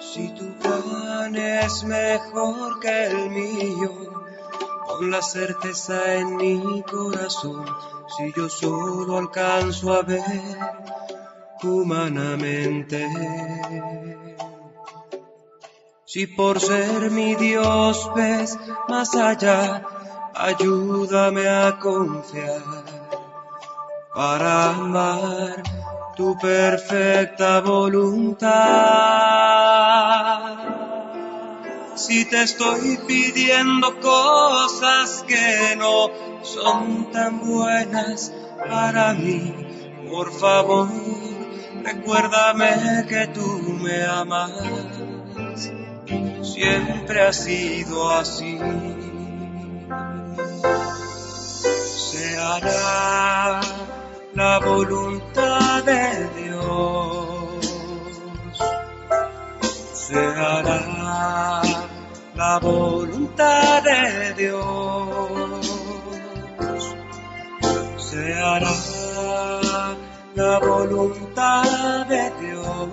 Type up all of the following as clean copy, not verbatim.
Si tu plan es mejor que el mío, pon la certeza en mi corazón. Si yo solo alcanzo a ver humanamente, si por ser mi Dios ves más allá, ayúdame a confiar para amar tu perfecta voluntad. Si te estoy pidiendo cosas que no son tan buenas para mí, por favor, recuérdame que tú me amas. Siempre ha sido así. Se hará la voluntad de Dios. Se hará la voluntad de Dios. Se hará la voluntad de Dios.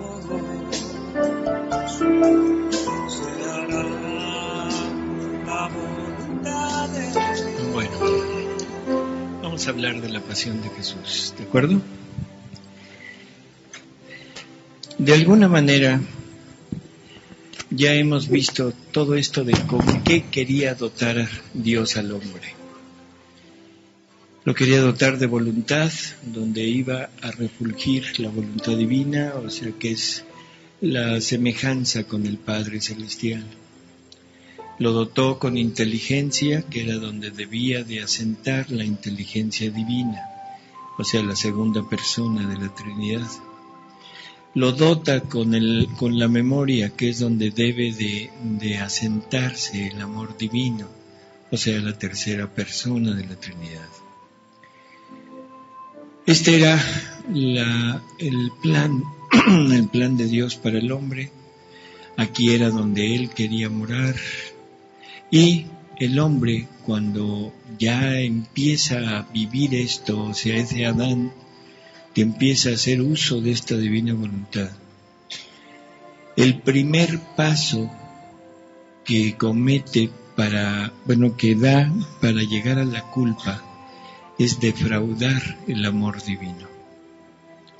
Se hará la voluntad de Dios. Bueno, vamos a hablar de la pasión de Jesús, ¿de acuerdo? De alguna manera ya hemos visto todo esto de con qué quería dotar Dios al hombre. Lo quería dotar de voluntad, donde iba a refulgir la voluntad divina, o sea que es la semejanza con el Padre Celestial. Lo dotó con inteligencia, que era donde debía de asentar la inteligencia divina, o sea, la segunda persona de la Trinidad. Lo dota con la memoria, que es donde debe de asentarse el amor divino, o sea, la tercera persona de la Trinidad. Este era el plan de Dios para el hombre. Aquí era donde Él quería morar. Y el hombre, cuando ya empieza a vivir esto, o sea, es de Adán, que empieza a hacer uso de esta divina voluntad, el primer paso que comete que da para llegar a la culpa, es defraudar el amor divino.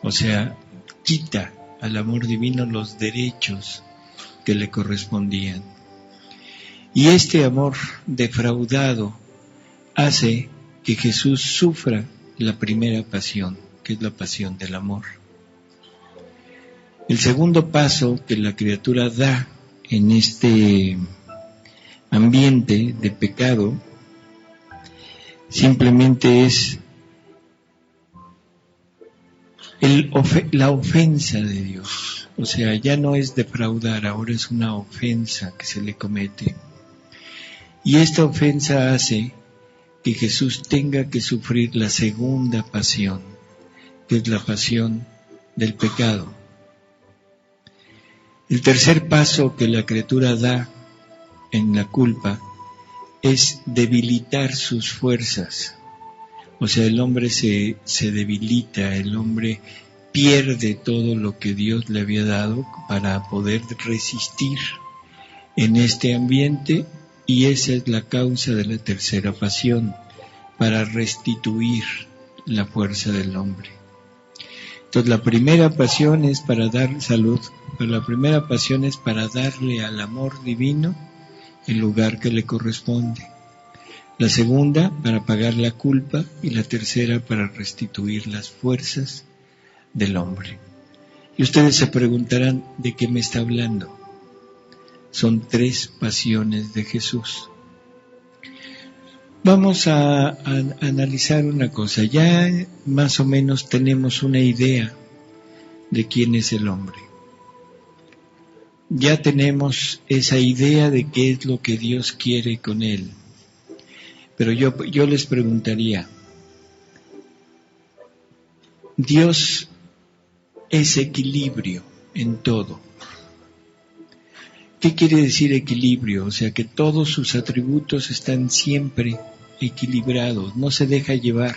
O sea, quita al amor divino los derechos que le correspondían. Y este amor defraudado hace que Jesús sufra la primera pasión, que es la pasión del amor. El segundo paso que la criatura da en este ambiente de pecado simplemente es la ofensa de Dios. O sea, ya no es defraudar, ahora es una ofensa que se le comete. Y esta ofensa hace que Jesús tenga que sufrir la segunda pasión, que es la pasión del pecado. El tercer paso que la criatura da en la culpa es debilitar sus fuerzas. O sea, el hombre se debilita, el hombre pierde todo lo que Dios le había dado para poder resistir en este ambiente, y esa es la causa de la tercera pasión, para restituir la fuerza del hombre. Entonces, la primera pasión es para dar salud, pero la primera pasión es para darle al amor divino el lugar que le corresponde. La segunda, para pagar la culpa, y la tercera, para restituir las fuerzas del hombre. Y ustedes se preguntarán, ¿de qué me está hablando? Son 3 pasiones de Jesús. Vamos a analizar una cosa. Ya más o menos tenemos una idea de quién es el hombre. Ya tenemos esa idea de qué es lo que Dios quiere con él. Pero yo les preguntaría, Dios es equilibrio en todo. ¿Qué quiere decir equilibrio? O sea, que todos sus atributos están siempre equilibrados, no se deja llevar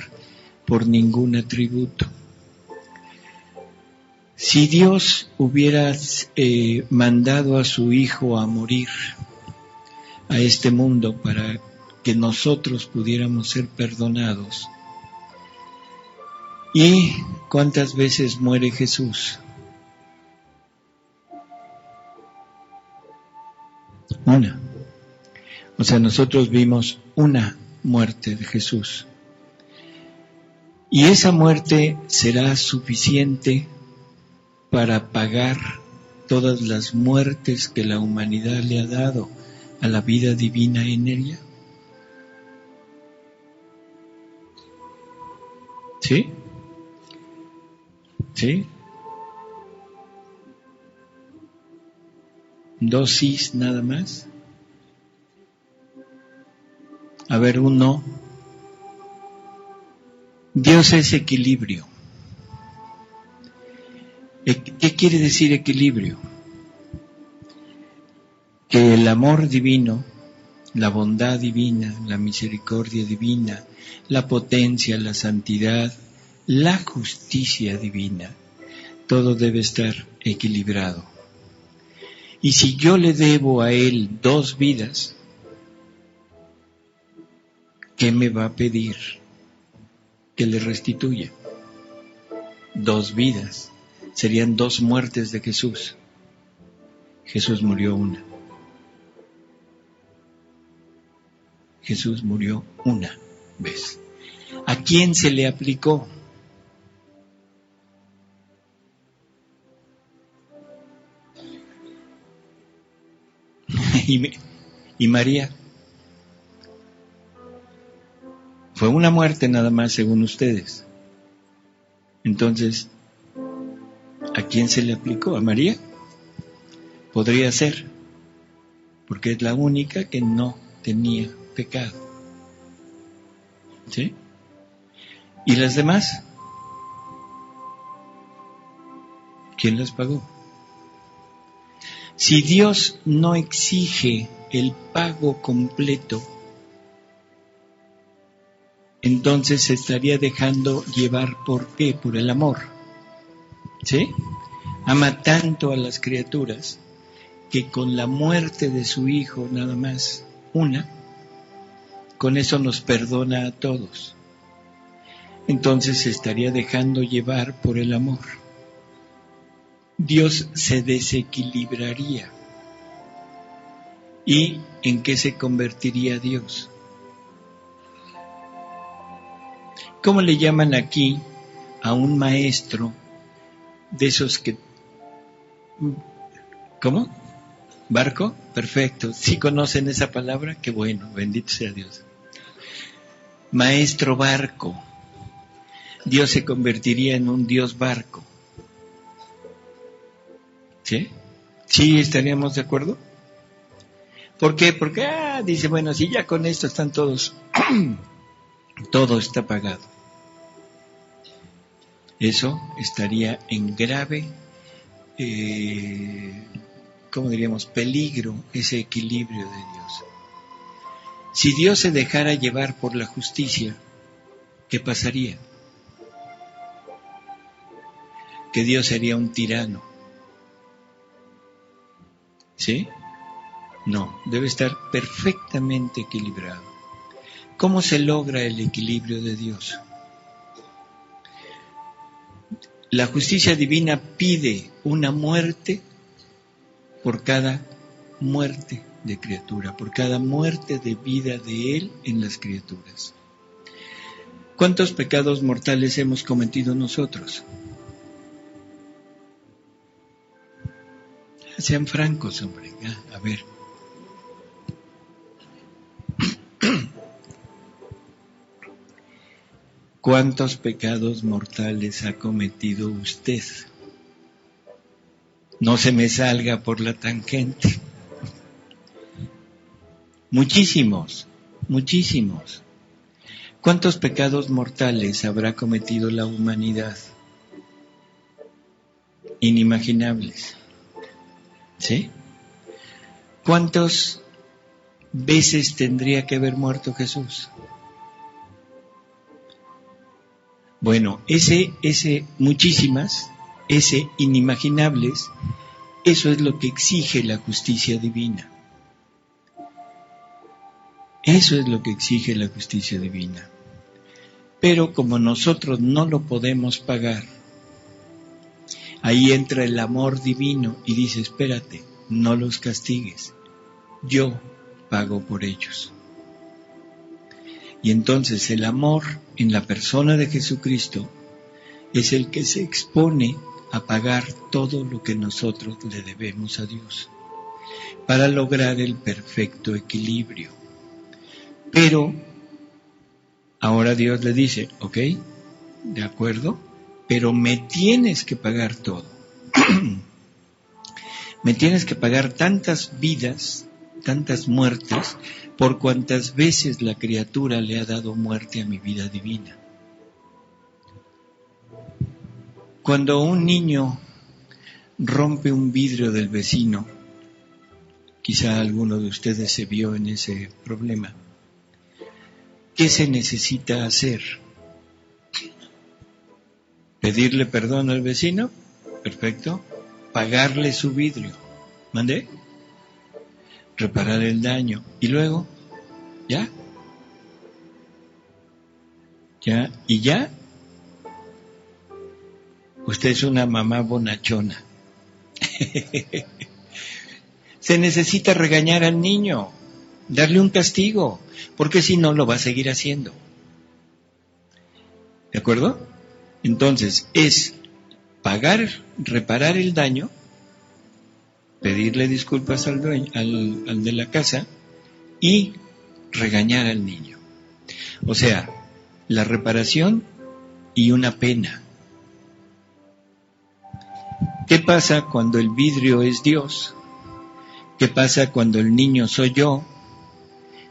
por ningún atributo. Si Dios hubiera mandado a su Hijo a morir a este mundo para que nosotros pudiéramos ser perdonados, ¿y cuántas veces muere Jesús? Una. O sea, nosotros vimos una muerte de Jesús. Y esa muerte será suficiente para pagar todas las muertes que la humanidad le ha dado a la vida divina en ella. ¿Sí? ¿Sí? Dosis nada más. A ver, un no. Dios es equilibrio. ¿Qué quiere decir equilibrio? Que el amor divino, la bondad divina, la misericordia divina, la potencia, la santidad, la justicia divina, todo debe estar equilibrado. Y si yo le debo a Él 2 vidas, ¿qué me va a pedir que le restituya? 2 vidas. Serían 2 muertes de Jesús. Jesús murió una. Jesús murió una vez. ¿A quién se le aplicó? ¿Y María? Fue una muerte nada más según ustedes. Entonces, ¿a quién se le aplicó? ¿A María? Podría ser, porque es la única que no tenía pecado. ¿Sí? ¿Y las demás? ¿Quién las pagó? Si Dios no exige el pago completo, entonces se estaría dejando llevar, ¿por qué? Por el amor. ¿Sí? Ama tanto a las criaturas que con la muerte de su Hijo, nada más una, con eso nos perdona a todos. Entonces se estaría dejando llevar por el amor. Dios se desequilibraría. ¿Y en qué se convertiría Dios? ¿Cómo le llaman aquí a un maestro de esos que... ¿Cómo? ¿Barco? Perfecto. ¿Sí conocen esa palabra? Qué bueno, bendito sea Dios. Maestro barco. Dios se convertiría en un Dios barco. ¿Sí? ¿Sí estaríamos de acuerdo? ¿Por qué? Porque, dice, bueno, si ya con esto están todos, todo está pagado. Eso estaría en grave, ¿cómo diríamos? Peligro, ese equilibrio de Dios. Si Dios se dejara llevar por la justicia, ¿qué pasaría? Que Dios sería un tirano. ¿Sí? No, debe estar perfectamente equilibrado. ¿Cómo se logra el equilibrio de Dios? La justicia divina pide una muerte por cada muerte de criatura, por cada muerte de vida de Él en las criaturas. ¿Cuántos pecados mortales hemos cometido nosotros? Sean francos, hombre. A ver. ¿Cuántos pecados mortales ha cometido usted? No se me salga por la tangente. Muchísimos, muchísimos. ¿Cuántos pecados mortales habrá cometido la humanidad? inimaginables. ¿Sí? ¿Cuántas veces tendría que haber muerto Jesús? Bueno, muchísimas, inimaginables, eso es lo que exige la justicia divina. Eso es lo que exige la justicia divina. Pero como nosotros no lo podemos pagar, ahí entra el amor divino y dice, espérate, no los castigues, yo pago por ellos. Y entonces el amor en la persona de Jesucristo es el que se expone a pagar todo lo que nosotros le debemos a Dios, para lograr el perfecto equilibrio. Pero ahora Dios le dice, ok, de acuerdo, pero me tienes que pagar todo. Me tienes que pagar tantas vidas, tantas muertes, por cuantas veces la criatura le ha dado muerte a mi vida divina. Cuando un niño rompe un vidrio del vecino, quizá alguno de ustedes se vio en ese problema, ¿qué se necesita hacer? ¿Pedirle perdón al vecino? Perfecto. Pagarle su vidrio. ¿Mandé? Reparar el daño. ¿Y luego? ¿Ya? ¿Ya? ¿Y ya? Usted es una mamá bonachona. Se necesita regañar al niño, darle un castigo, porque si no lo va a seguir haciendo. ¿De acuerdo? Entonces, es pagar, reparar el daño, pedirle disculpas al dueño, al de la casa, y regañar al niño. O sea, la reparación y una pena. ¿Qué pasa cuando el vidrio es Dios? ¿Qué pasa cuando el niño soy yo?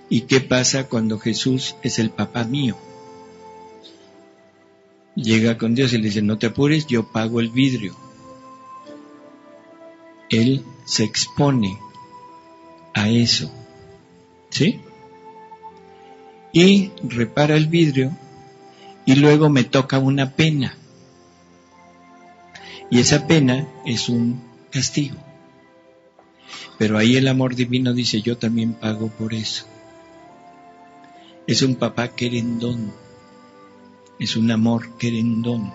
¿Y qué pasa cuando Jesús es el papá mío? Llega con Dios y le dice, no te apures, yo pago el vidrio. Él se expone a eso, ¿sí? Y repara el vidrio y luego me toca una pena. Y esa pena es un castigo. Pero ahí el amor divino dice, yo también pago por eso. Es un papá querendón. Es un amor querendón.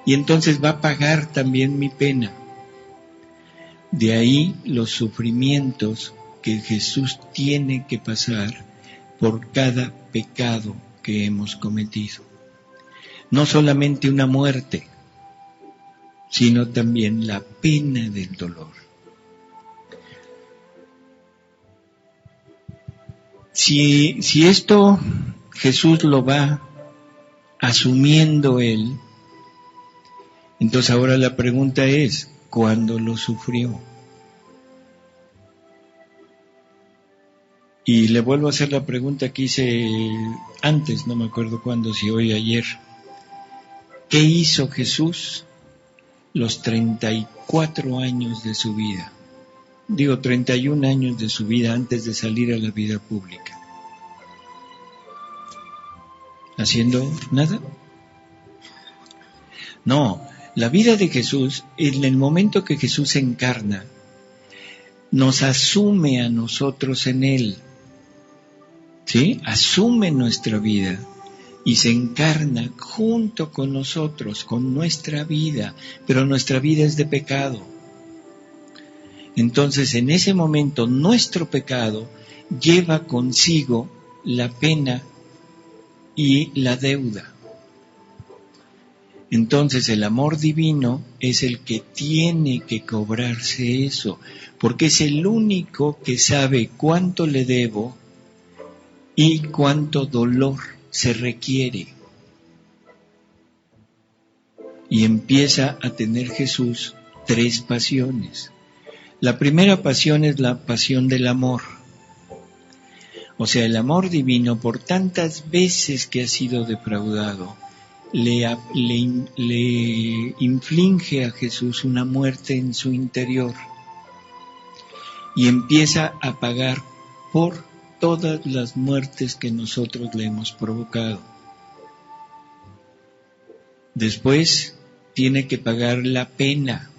Y entonces va a pagar también mi pena. De ahí los sufrimientos que Jesús tiene que pasar por cada pecado que hemos cometido. No solamente una muerte, sino también la pena del dolor. Si esto Jesús lo va asumiendo él, entonces ahora la pregunta es, ¿cuándo lo sufrió? Y le vuelvo a hacer la pregunta que hice antes, no me acuerdo cuándo, si hoy o ayer. ¿Qué hizo Jesús los 34 años de su vida? Digo, 31 años de su vida antes de salir a la vida pública. ¿Haciendo nada? No, la vida de Jesús, en el momento que Jesús se encarna, nos asume a nosotros en Él, ¿sí? Asume nuestra vida y se encarna junto con nosotros, con nuestra vida, pero nuestra vida es de pecado. Entonces, en ese momento, nuestro pecado lleva consigo la pena y la deuda. Entonces, el amor divino es el que tiene que cobrarse eso, porque es el único que sabe cuánto le debo y cuánto dolor se requiere. Y empieza a tener Jesús 3 pasiones. La primera pasión es la pasión del amor. O sea, el amor divino, por tantas veces que ha sido defraudado, le inflige a Jesús una muerte en su interior y empieza a pagar por todas las muertes que nosotros le hemos provocado. Después tiene que pagar la pena,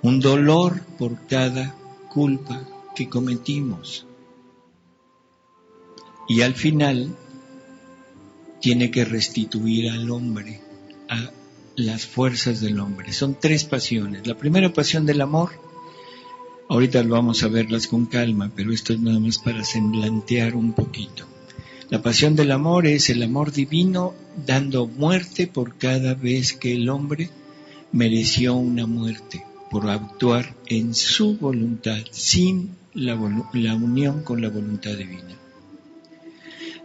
un dolor por cada culpa que cometimos. Y al final tiene que restituir al hombre, a las fuerzas del hombre. Son 3 pasiones. La primera pasión del amor, ahorita vamos a verlas con calma, pero esto es nada más para semblantear un poquito. La pasión del amor es el amor divino dando muerte por cada vez que el hombre mereció una muerte, por actuar en su voluntad, sin la unión con la voluntad divina.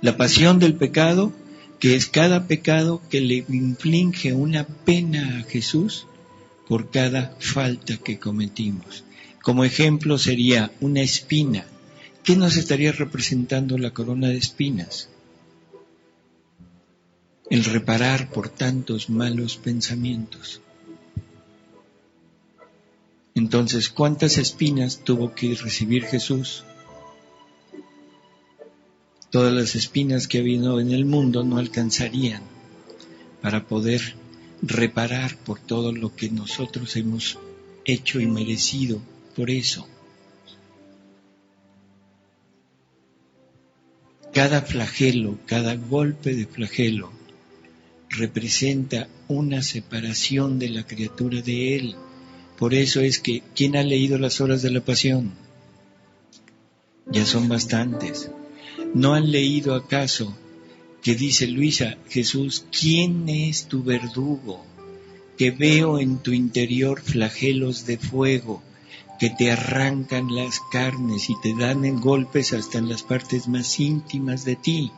La pasión del pecado, que es cada pecado que le inflige una pena a Jesús por cada falta que cometimos. Como ejemplo sería una espina. ¿Qué nos estaría representando la corona de espinas? El reparar por tantos malos pensamientos. Entonces, ¿cuántas espinas tuvo que recibir Jesús? Todas las espinas que ha habido en el mundo no alcanzarían para poder reparar por todo lo que nosotros hemos hecho y merecido por eso. Cada flagelo, cada golpe de flagelo representa una separación de la criatura de Él. Por eso es que, ¿quién ha leído las horas de la pasión? Ya son bastantes. ¿No han leído acaso que dice Luisa, Jesús, ¿quién es tu verdugo? Que veo en tu interior flagelos de fuego que te arrancan las carnes y te dan en golpes hasta en las partes más íntimas de ti.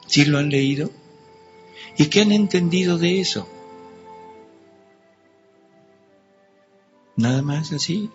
¿Sí lo han leído? ¿Y qué han entendido de eso? ¿Nada más así?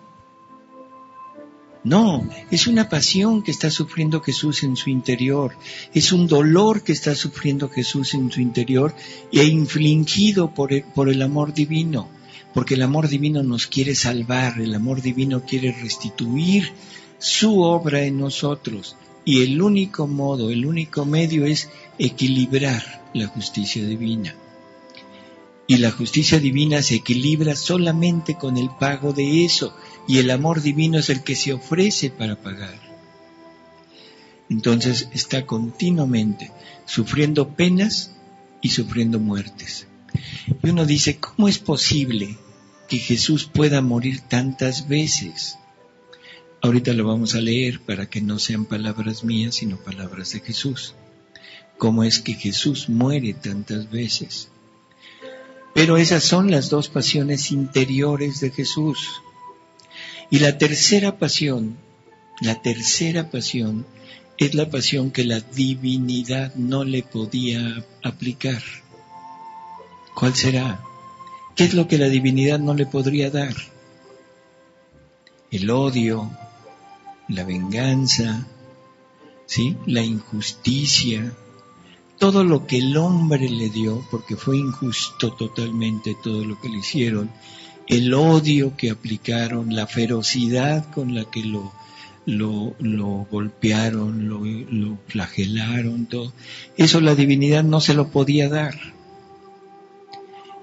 No, es una pasión que está sufriendo Jesús en su interior, es un dolor que está sufriendo Jesús en su interior e infligido por el amor divino, porque el amor divino nos quiere salvar, el amor divino quiere restituir su obra en nosotros, y el único modo, el único medio es equilibrar la justicia divina. Y la justicia divina se equilibra solamente con el pago de eso, y el amor divino es el que se ofrece para pagar. Entonces está continuamente sufriendo penas y sufriendo muertes. Y uno dice, ¿cómo es posible que Jesús pueda morir tantas veces? Ahorita lo vamos a leer para que no sean palabras mías, sino palabras de Jesús. ¿Cómo es que Jesús muere tantas veces? Pero esas son las 2 pasiones interiores de Jesús. Y la tercera pasión es la pasión que la divinidad no le podía aplicar. ¿Cuál será? ¿Qué es lo que la divinidad no le podría dar? El odio, la venganza, ¿sí? La injusticia, todo lo que el hombre le dio, porque fue injusto totalmente todo lo que le hicieron, el odio que aplicaron, la ferocidad con la que lo golpearon, lo flagelaron, todo eso la divinidad no se lo podía dar.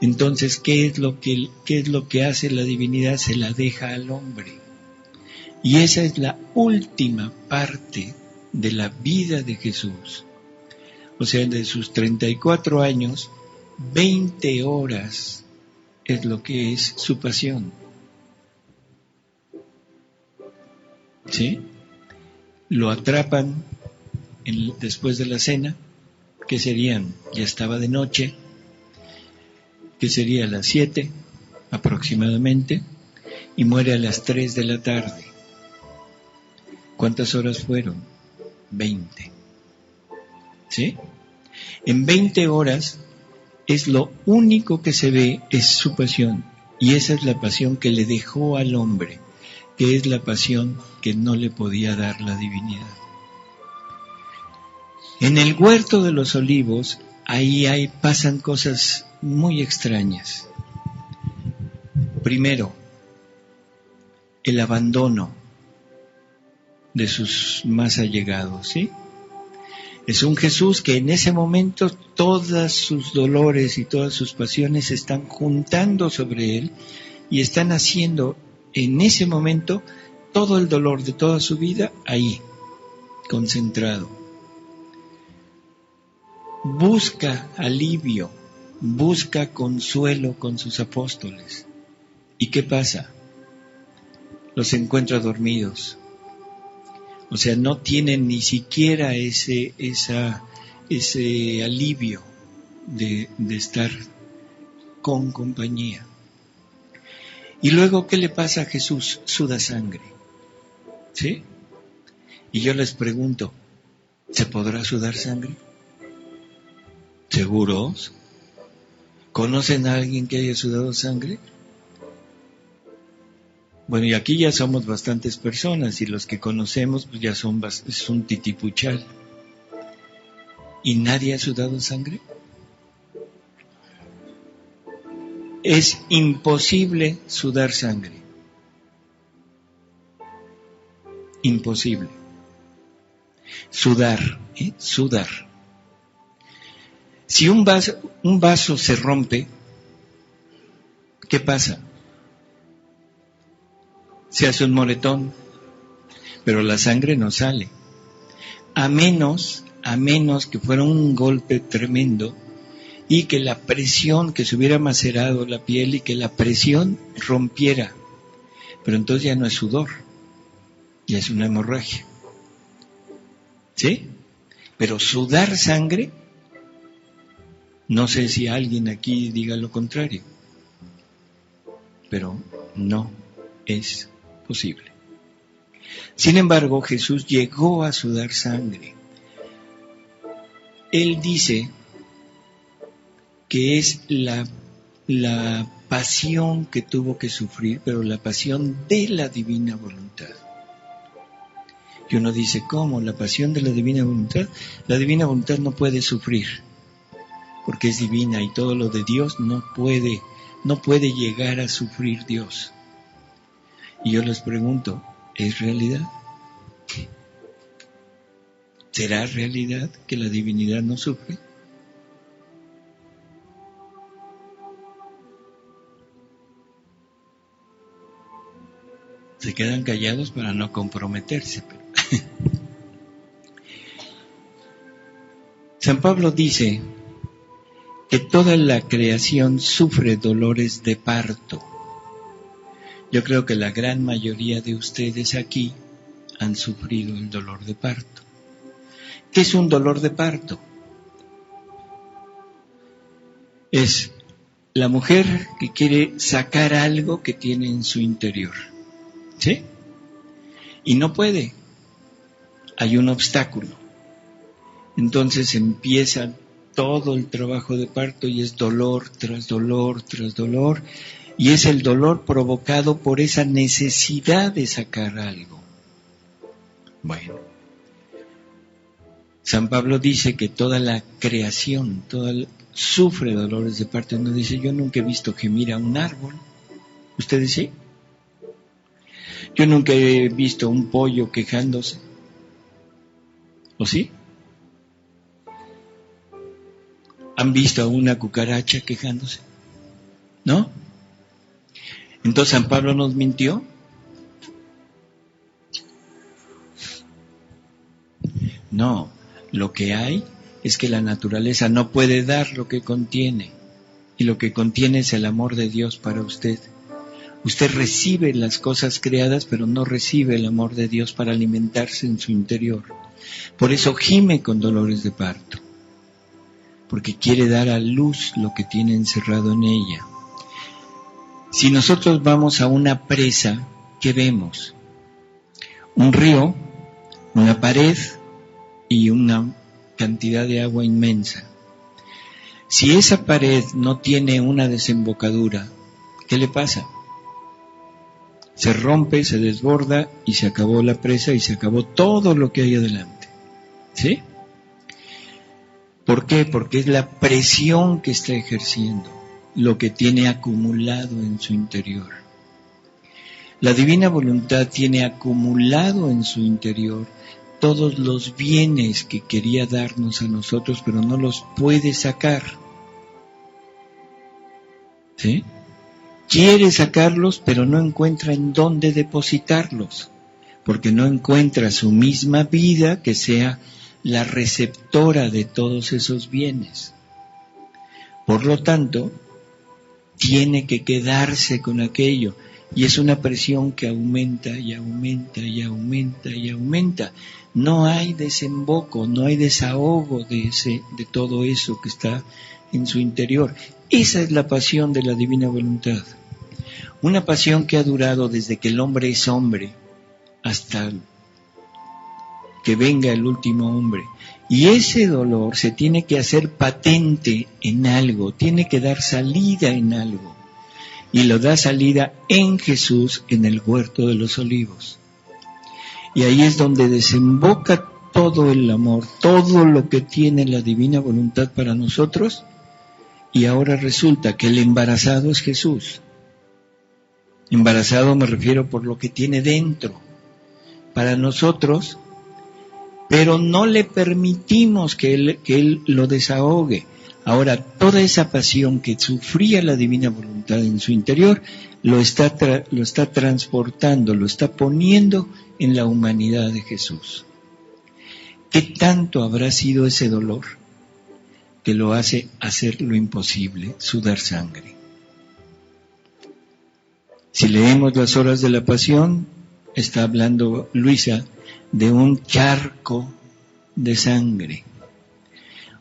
Entonces, ¿qué es lo que hace la divinidad? Se la deja al hombre. Y esa es la última parte de la vida de Jesús. O sea, de sus 34 años, 20 horas es lo que es su pasión. ¿Sí? Lo atrapan después de la cena, que serían, ya estaba de noche, que sería a las 7 aproximadamente, y muere a las 3 de la tarde. ¿Cuántas horas fueron? 20. ¿Sí? En 20 horas es lo único que se ve, es su pasión, y esa es la pasión que le dejó al hombre, que es la pasión que no le podía dar la divinidad. En el huerto de los olivos, ahí pasan cosas muy extrañas. Primero, el abandono de sus más allegados, ¿sí? Es un Jesús que en ese momento todas sus dolores y todas sus pasiones se están juntando sobre él y están haciendo en ese momento todo el dolor de toda su vida ahí, concentrado. Busca alivio, busca consuelo con sus apóstoles. ¿Y qué pasa? Los encuentra dormidos. O sea, no tienen ni siquiera ese alivio de estar con compañía. Y luego, ¿qué le pasa a Jesús? Suda sangre. ¿Sí? Y yo les pregunto, ¿se podrá sudar sangre? ¿Seguros? ¿Conocen a alguien que haya sudado sangre? Bueno, y aquí ya somos bastantes personas y los que conocemos pues ya es un titipuchal. ¿Y nadie ha sudado sangre? Es imposible sudar sangre. Imposible. Sudar, sudar. Si un vaso se rompe, ¿qué pasa? Se hace un moretón, pero la sangre no sale. A menos que fuera un golpe tremendo y que la presión, que se hubiera macerado la piel y que la presión rompiera. Pero entonces ya no es sudor, ya es una hemorragia. ¿Sí? Pero sudar sangre, no sé si alguien aquí diga lo contrario, pero no es posible. Sin embargo, Jesús llegó a sudar sangre. Él dice que es la pasión que tuvo que sufrir, pero la pasión de la divina voluntad. Y uno dice, ¿cómo? ¿La pasión de la divina voluntad? La divina voluntad no puede sufrir, porque es divina y todo lo de Dios no puede llegar a sufrir Dios. Y yo les pregunto, ¿es realidad? ¿Será realidad que la divinidad no sufre? Se quedan callados para no comprometerse. Pero San Pablo dice que toda la creación sufre dolores de parto. Yo creo que la gran mayoría de ustedes aquí han sufrido el dolor de parto. ¿Qué es un dolor de parto? Es la mujer que quiere sacar algo que tiene en su interior, ¿sí? Y no puede. Hay un obstáculo. Entonces empieza todo el trabajo de parto y es dolor tras dolor tras dolor. Y es el dolor provocado por esa necesidad de sacar algo. Bueno, San Pablo dice que toda la creación, sufre dolores de parto. Uno dice, yo nunca he visto gemir a un árbol. ¿Ustedes sí? Yo nunca he visto un pollo quejándose. ¿O sí? ¿Han visto a una cucaracha quejándose? ¿No? Entonces, ¿San Pablo nos mintió? No, lo que hay es que la naturaleza no puede dar lo que contiene, y lo que contiene es el amor de Dios para usted. Usted recibe las cosas creadas, pero no recibe el amor de Dios para alimentarse en su interior. Por eso gime con dolores de parto, porque quiere dar a luz lo que tiene encerrado en ella. Si nosotros vamos a una presa, ¿qué vemos? Un río, una pared y una cantidad de agua inmensa. Si esa pared no tiene una desembocadura, ¿qué le pasa? Se rompe, se desborda y se acabó la presa y se acabó todo lo que hay adelante. ¿Sí? ¿Por qué? Porque es la presión que está ejerciendo, lo que tiene acumulado en su interior. La divina voluntad tiene acumulado en su interior todos los bienes que quería darnos a nosotros, pero no los puede sacar. ¿Sí? Quiere sacarlos, pero no encuentra en dónde depositarlos, porque no encuentra su misma vida que sea la receptora de todos esos bienes. Por lo tanto, tiene que quedarse con aquello, y es una presión que aumenta y aumenta y aumenta y aumenta. No hay desemboco, no hay desahogo de todo eso que está en su interior. Esa es la pasión de la divina voluntad. Una pasión que ha durado desde que el hombre es hombre hasta que venga el último hombre. Y ese dolor se tiene que hacer patente en algo, tiene que dar salida en algo. Y lo da salida en Jesús en el huerto de los olivos. Y ahí es donde desemboca todo el amor, todo lo que tiene la divina voluntad para nosotros. Y ahora resulta que el embarazado es Jesús. Embarazado me refiero por lo que tiene dentro para nosotros, pero no le permitimos que él lo desahogue. Ahora, toda esa pasión que sufría la divina voluntad en su interior, lo está transportando, lo está poniendo en la humanidad de Jesús. ¿Qué tanto habrá sido ese dolor que lo hace hacer lo imposible, sudar sangre? Si leemos las horas de la pasión, está hablando Luisa de un charco de sangre.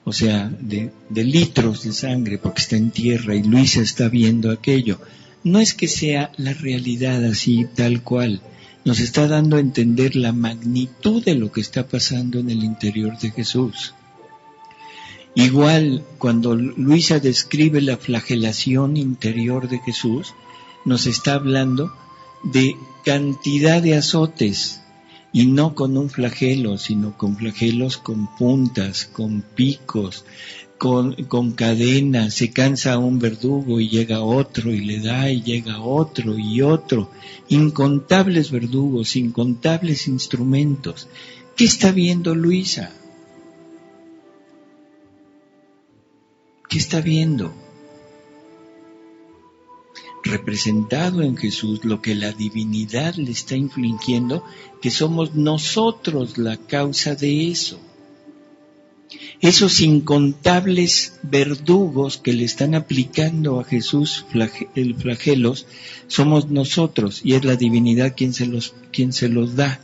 O sea, de litros de sangre, porque está en tierra y Luisa está viendo aquello. No es que sea la realidad así, tal cual. Nos está dando a entender la magnitud de lo que está pasando en el interior de Jesús. Igual, cuando Luisa describe la flagelación interior de Jesús, nos está hablando de cantidad de azotes, y no con un flagelo, sino con flagelos con puntas, con picos, con cadenas. Se cansa un verdugo y llega otro y le da y llega otro y otro. Incontables verdugos, incontables instrumentos. ¿Qué está viendo Luisa? ¿Qué está viendo? Representado en Jesús lo que la divinidad le está infligiendo, que somos nosotros la causa de eso. Esos incontables verdugos que le están aplicando a Jesús flagelos, somos nosotros, y es la divinidad quien se los da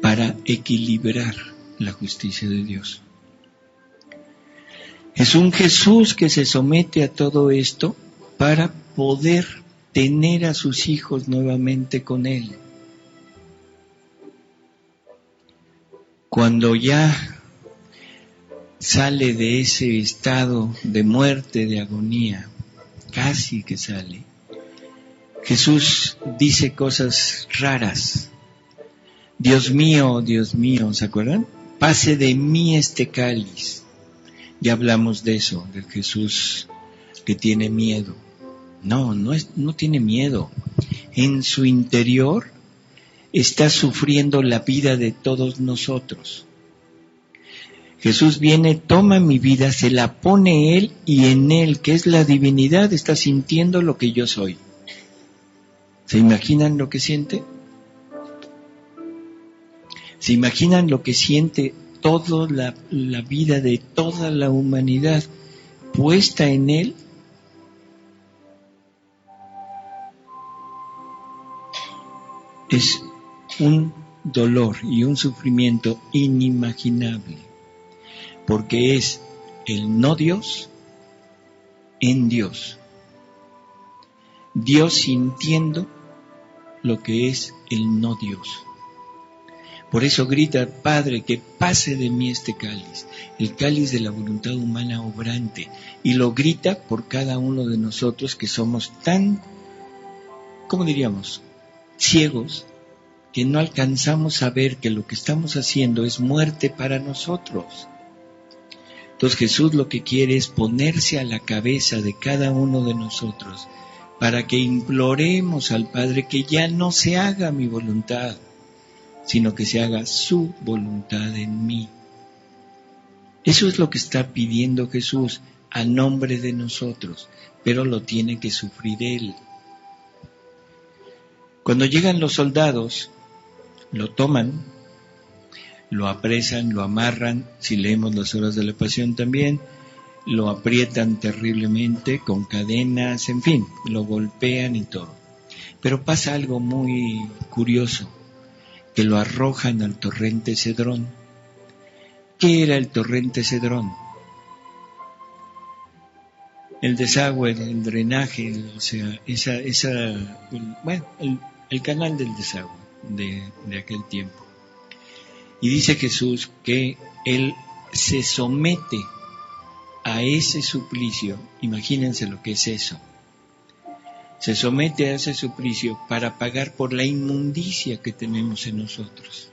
para equilibrar la justicia de Dios. Es un Jesús que se somete a todo esto para poder tener a sus hijos nuevamente con Él. Cuando ya sale de ese estado de muerte, de agonía, casi que sale, Jesús dice cosas raras. Dios mío, ¿se acuerdan? Pase de mí este cáliz. Ya hablamos de eso, del Jesús que tiene miedo. No tiene miedo. En su interior está sufriendo la vida de todos nosotros. Jesús viene, toma mi vida, se la pone Él, y en Él, que es la divinidad, está sintiendo lo que yo soy. ¿Se imaginan lo que siente? ¿Se imaginan lo que siente toda la vida de toda la humanidad puesta en Él? Es un dolor y un sufrimiento inimaginable, porque es el no Dios en Dios. Dios sintiendo lo que es el no Dios. Por eso grita, Padre, que pase de mí este cáliz, el cáliz de la voluntad humana obrante, y lo grita por cada uno de nosotros que somos tan, ¿cómo diríamos?, ciegos, que no alcanzamos a ver que lo que estamos haciendo es muerte para nosotros. Entonces Jesús lo que quiere es ponerse a la cabeza de cada uno de nosotros para que imploremos al Padre que ya no se haga mi voluntad, sino que se haga su voluntad en mí. Eso es lo que está pidiendo Jesús a nombre de nosotros, pero lo tiene que sufrir Él. Cuando llegan los soldados, lo toman, lo apresan, lo amarran, si leemos las horas de la pasión también, lo aprietan terriblemente con cadenas, en fin, lo golpean y todo. Pero pasa algo muy curioso, que lo arrojan al torrente Cedrón. ¿Qué era el torrente Cedrón? El desagüe, el drenaje, o sea, el canal del desagüe de aquel tiempo. Y dice Jesús que Él se somete a ese suplicio. Imagínense lo que es eso. Se somete a ese suplicio para pagar por la inmundicia que tenemos en nosotros.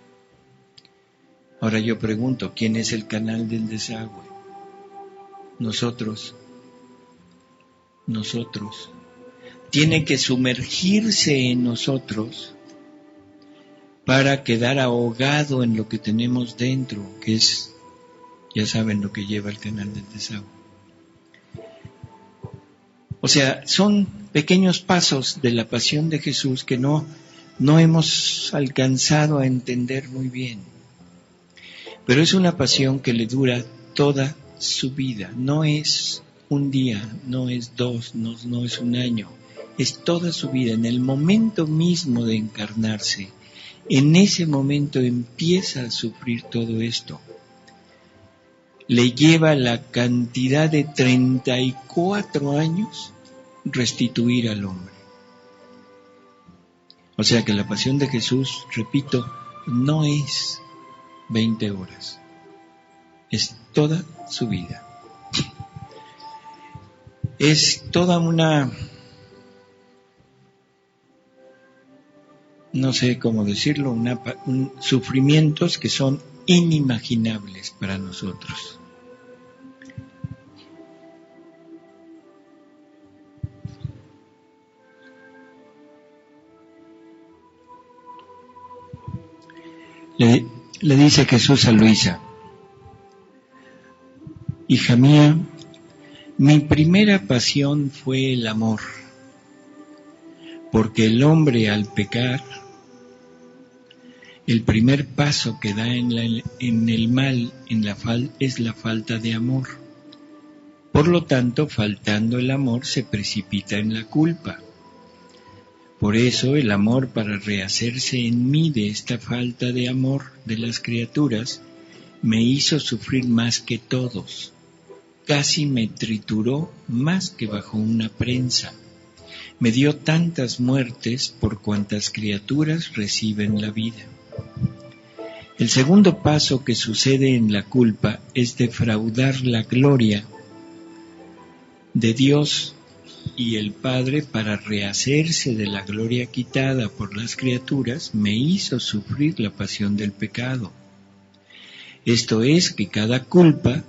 Ahora yo pregunto, ¿quién es el canal del desagüe? Nosotros. Tiene que sumergirse en nosotros para quedar ahogado en lo que tenemos dentro, que es, ya saben lo que lleva el canal del desagüe. O sea, son pequeños pasos de la pasión de Jesús que no hemos alcanzado a entender muy bien. Pero es una pasión que le dura toda su vida, no es un día, no es dos, no es un año, es toda su vida. En el momento mismo de encarnarse, en ese momento empieza a sufrir todo esto. Le lleva la cantidad de 34 años restituir al hombre. O sea que la pasión de Jesús, repito, no es 20 horas, es toda su vida. Es toda una, no sé cómo decirlo, sufrimientos que son inimaginables para nosotros. Le dice Jesús a Luisa: hija mía, mi primera pasión fue el amor, porque el hombre al pecar, el primer paso que da en el mal, es la falta de amor. Por lo tanto, faltando el amor, se precipita en la culpa. Por eso el amor, para rehacerse en mí de esta falta de amor de las criaturas, me hizo sufrir más que todos. Casi me trituró más que bajo una prensa. Me dio tantas muertes por cuantas criaturas reciben la vida. El segundo paso que sucede en la culpa es defraudar la gloria de Dios y el Padre. Para rehacerse de la gloria quitada por las criaturas, me hizo sufrir la pasión del pecado. Esto es que cada culpa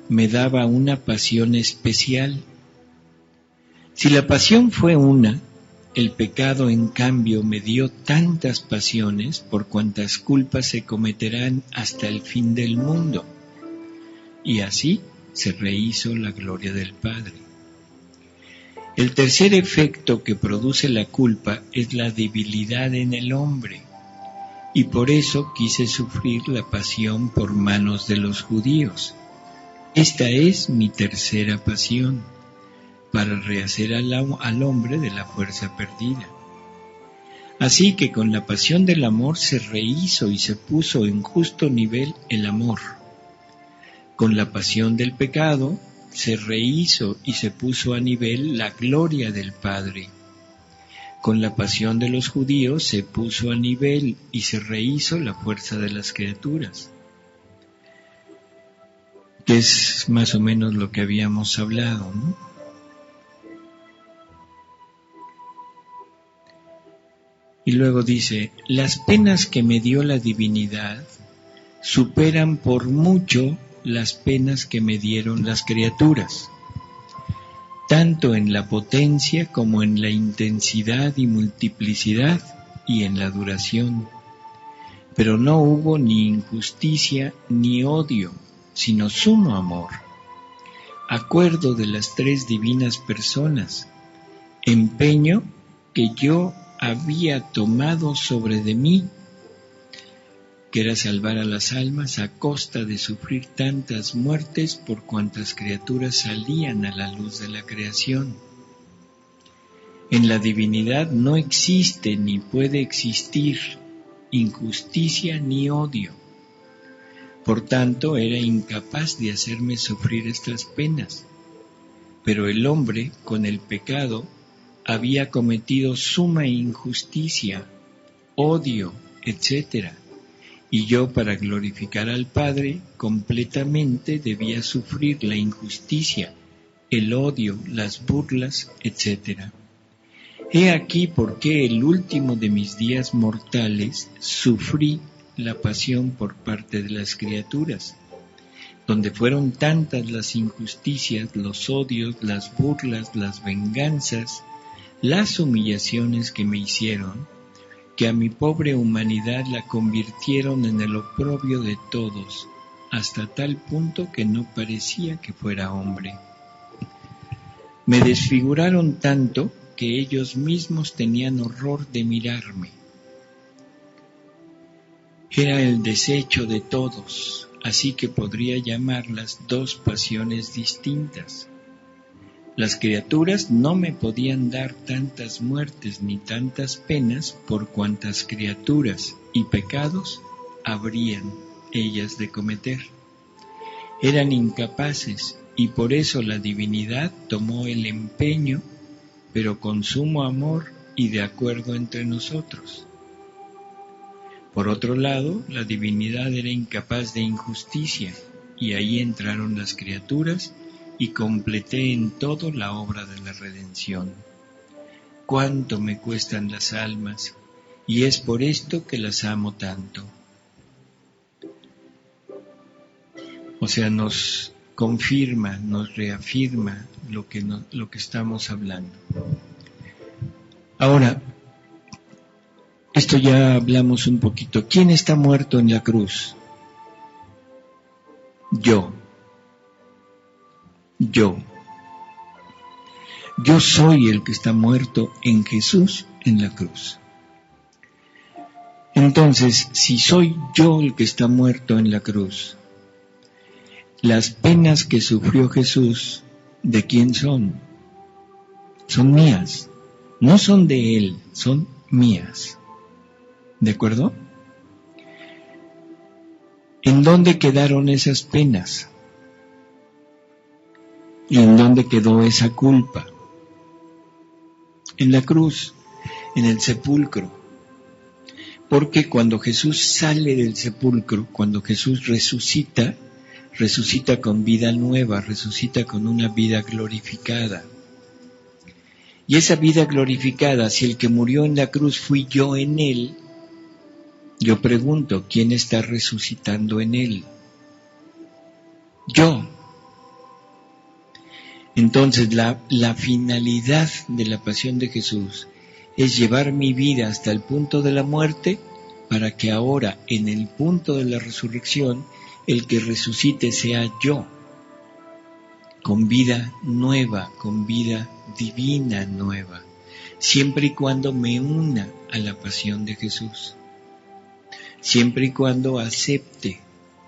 me daba una pasión especial. Si la pasión fue una, el pecado en cambio me dio tantas pasiones por cuantas culpas se cometerán hasta el fin del mundo. Y así se rehizo la gloria del Padre. El tercer efecto que produce la culpa es la debilidad en el hombre, y por eso quise sufrir la pasión por manos de los judíos. Esta es mi tercera pasión, para rehacer al hombre de la fuerza perdida. Así que con la pasión del amor se rehizo y se puso en justo nivel el amor. Con la pasión del pecado se rehizo y se puso a nivel la gloria del Padre. Con la pasión de los judíos se puso a nivel y se rehizo la fuerza de las criaturas, que es más o menos lo que habíamos hablado, ¿no? Y luego dice: las penas que me dio la divinidad superan por mucho las penas que me dieron las criaturas, tanto en la potencia como en la intensidad y multiplicidad y en la duración. Pero no hubo ni injusticia ni odio, sino sumo amor, acuerdo de las tres divinas personas, empeño que yo había tomado sobre de mí, que era salvar a las almas a costa de sufrir tantas muertes por cuantas criaturas salían a la luz de la creación. En la divinidad no existe ni puede existir injusticia ni odio. Por tanto, era incapaz de hacerme sufrir estas penas. Pero el hombre, con el pecado, había cometido suma injusticia, odio, etc. Y yo, para glorificar al Padre, completamente debía sufrir la injusticia, el odio, las burlas, etc. He aquí por qué el último de mis días mortales sufrí la pasión por parte de las criaturas, donde fueron tantas las injusticias, los odios, las burlas, las venganzas, las humillaciones que me hicieron, que a mi pobre humanidad la convirtieron en el oprobio de todos, hasta tal punto que no parecía que fuera hombre. Me desfiguraron tanto que ellos mismos tenían horror de mirarme. Era el desecho de todos, así que podría llamarlas dos pasiones distintas. Las criaturas no me podían dar tantas muertes ni tantas penas por cuantas criaturas y pecados habrían ellas de cometer. Eran incapaces y por eso la divinidad tomó el empeño, pero con sumo amor y de acuerdo entre nosotros. Por otro lado, la divinidad era incapaz de injusticia, y ahí entraron las criaturas, y completé en todo la obra de la redención. Cuánto me cuestan las almas, y es por esto que las amo tanto. O sea, nos confirma, nos reafirma lo que estamos hablando. Ahora, esto ya hablamos un poquito. ¿Quién está muerto en la cruz? Yo. Yo soy el que está muerto en Jesús en la cruz. Entonces, si soy yo el que está muerto en la cruz, las penas que sufrió Jesús, ¿de quién son? Son mías. No son de Él, son mías. ¿De acuerdo? ¿En dónde quedaron esas penas? ¿Y en dónde quedó esa culpa? En la cruz, en el sepulcro. Porque cuando Jesús sale del sepulcro, cuando Jesús resucita con vida nueva, resucita con una vida glorificada. Y esa vida glorificada, si el que murió en la cruz fui yo en él, yo pregunto, ¿quién está resucitando en él? Yo. Entonces la finalidad de la pasión de Jesús es llevar mi vida hasta el punto de la muerte para que ahora, en el punto de la resurrección, el que resucite sea yo, con vida nueva, con vida divina nueva, siempre y cuando me una a la pasión de Jesús, siempre y cuando acepte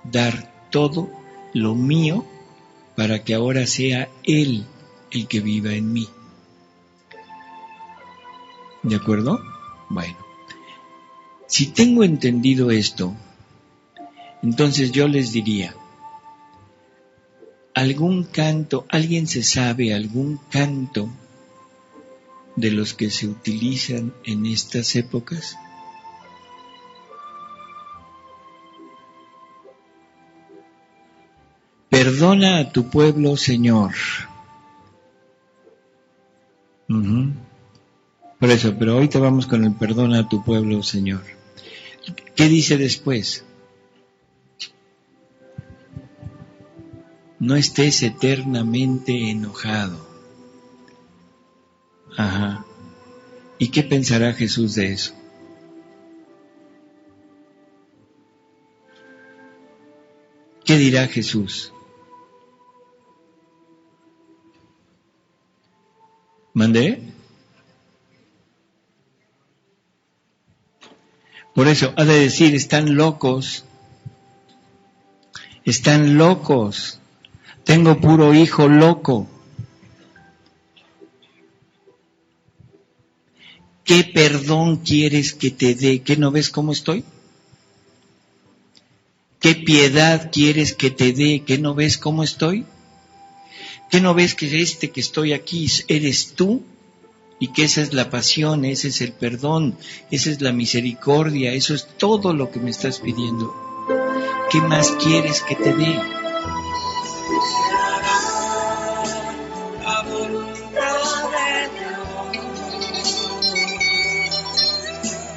dar todo lo mío para que ahora sea Él el que viva en mí. ¿De acuerdo? Bueno, si tengo entendido esto, entonces yo les diría, ¿algún canto, alguien se sabe algún canto de los que se utilizan en estas épocas? Perdona a tu pueblo, Señor. Por eso, pero ahorita vamos con el perdona a tu pueblo, Señor. ¿Qué dice después? no estés eternamente enojado. Ajá. ¿Y qué pensará Jesús de eso? ¿Qué dirá Jesús? ¿Mandé? Por eso, ha de decir, están locos, tengo puro hijo loco. ¿Qué perdón quieres que te dé? ¿Qué no ves cómo estoy? ¿Qué piedad quieres que te dé? ¿Qué no ves cómo estoy? ¿Qué no ves que que estoy aquí eres tú? Y que esa es la pasión, ese es el perdón, esa es la misericordia, eso es todo lo que me estás pidiendo. ¿Qué más quieres que te dé? La voluntad de Dios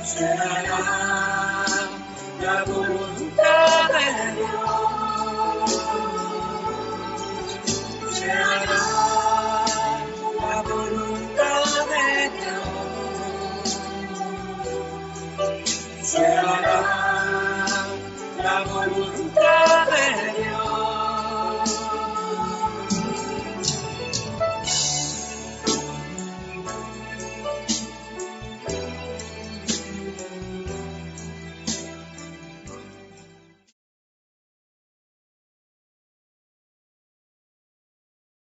será la voluntad de Dios.